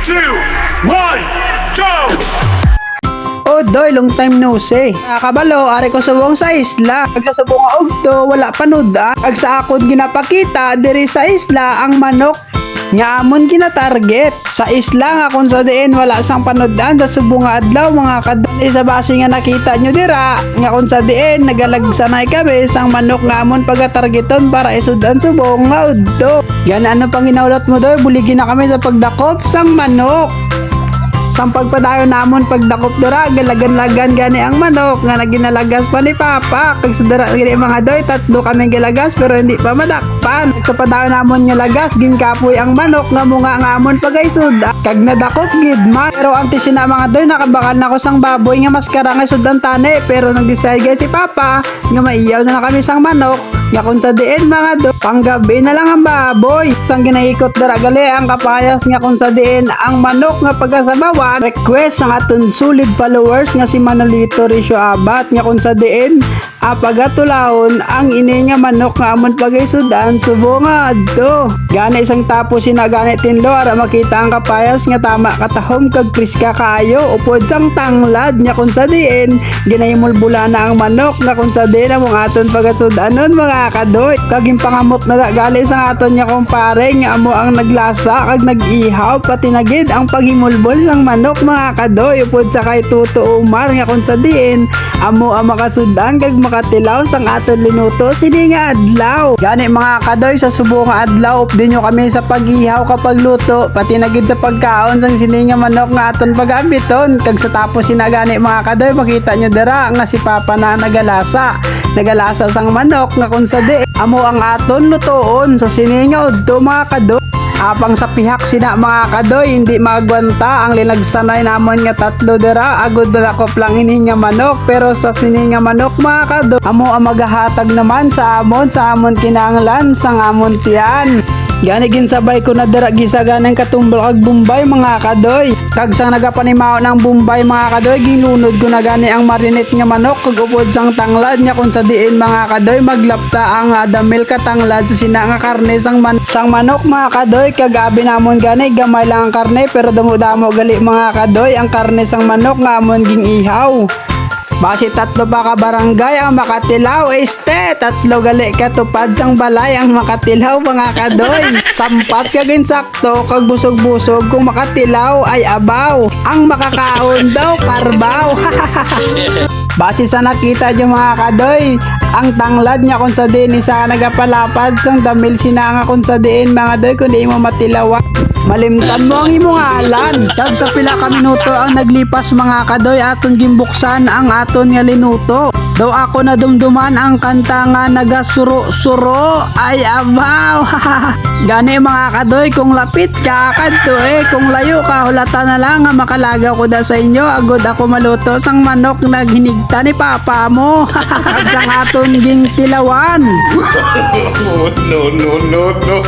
two, one, go! Oh, doy, long time no see. Kabalo, ari ko subong sa isla. Pag sa subong ogto, wala panuda. Pag sa akon ginapakita, diri sa isla, ang manok nga amon gina-target. Sa isla nga kung sa diin wala sang panudaan sa subong nga adlaw mga kadali sa base nga nakita nyo dira nga kung sa diin nagalagsanay kami sang manok nga amon pagatargeton para isudan subong nga udto. Yan ano pang ginaulat mo doy, buligi na kami sa pagdakop sang manok. Sang pagpadayon namon pagdakop dira galagan-lagan gani ang manok nga naginalagas pa ni Papa. Kag sa dira gani mga doy, tatlo kami gilagas pero hindi pa madakpan. Sa padayon namon nga lagas ginkapoy ang manok nga munga nga amon pagaysud. Kag nadakop gid man. Pero ang tisina mga doy nakabakal na ko sang baboy nga maskara nga sudan tani pero nag-decide si Papa nga maiyaw na kami sang manok. Nga kung sa diin mga do, panggabi na lang ang baboy. Sang ginaikot dara gali ang kapayas nga kung sa diin ang manok nga pagasabawan. Request ang aton solid followers nga si Manolito Ricio Abat nga kung sa diin pagatulahon ang ini nga manok nga amon pagaisudan subo nga adto. Gani isang tapos sinagani tinlo ara makita ang kapayas nga tama katahom kag priska kaayo upod sang tanglad nga kung sa diin ginahimulbula na ang manok nga kung sa diin among aton pagasudanon mga kadoy. Kaging pangamot na gali sang aton nga kumpare nga amo ang naglasa kag nag-ihaw pati nagid ang paghimulbol sang manok mga kadoy upod sa kay Tuto Umar nga kung sa diin amo ang makasudan kag makatilaw sang aton linuto sini nga adlaw. Gani mga kadoy sa subo nga adlaw updin nyo kami sa pag-ihaw kapag luto pati nagid sa pagkaon sang sini nga manok nga aton pagambiton. Kag sa tapos sinagani mga kadoy makita nyo dira nga si Papa na nagalasa sang manok nga kung sa di amo ang aton lutoon sa sini nga udto mga kadoy. Apang sa pihak sina mga kadoy hindi magwanta ang linagsanay namon nga tatlo dira agud dakop lang ini nga manok pero sa sini nga manok mga kadoy amo ang magahatag naman sa amon kinahanglan sang amon tiyan. Gani ginsabay ko na dira gisaganang katumbal kag Bombay mga kadoy. Kag sang nagapanimaw ng Bombay mga kadoy ginunod ko na gani ang marinate nga manok kag upod sang tanglad nya kung sa diin mga kadoy maglapta ang damel ka tanglad sa sina nga karne sang manok mga kadoy. Kag abi namon gani gamay lang ang karne pero damo-damo gali mga kadoy ang karne sang manok nga amon ging ihaw. Basi tatlo pa ka barangay ang makatilaw tatlo gali katupad sang balay ang makatilaw mga kadoy. Sampat kagin sakto kag busog-busog kung makatilaw ay abaw ang makakaon daw karbaw. Basi sa nakita nyo mga kadoy ang tanglad nya kung sa diin isa nagapalapad sang damil sinanga kung sa diin mga doy kundi mo matilawan malimtan mo ang imong alan. Kag sa pila ka minuto ang naglipas mga kadoy aton gimbuksan ang aton nga linuto. Daw ako na dumduman ang kanta nga nagasuro-suro ay abaw. Gani mga kadoy kung lapit ka kadto kung layo ka hulata na lang nga makalagaw ko da sa inyo agud ako maluto sang manok na hinigta ni Papa mo. Kag sang aton ging tilawan. No, no, no, no.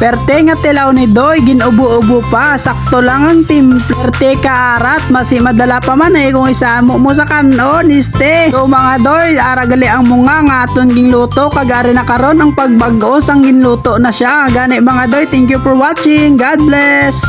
Perte nga tilaw ni Doy ginubo-ubo pa sakto lang ang perte kaarat masi madala pa man kung isamo mo sa kanon iste. So mga Doy aragali ang munga nga aton ginluto kagari na karon ang pagbag-o sang ginluto na siya. Gani mga Doy, thank you for watching. God bless.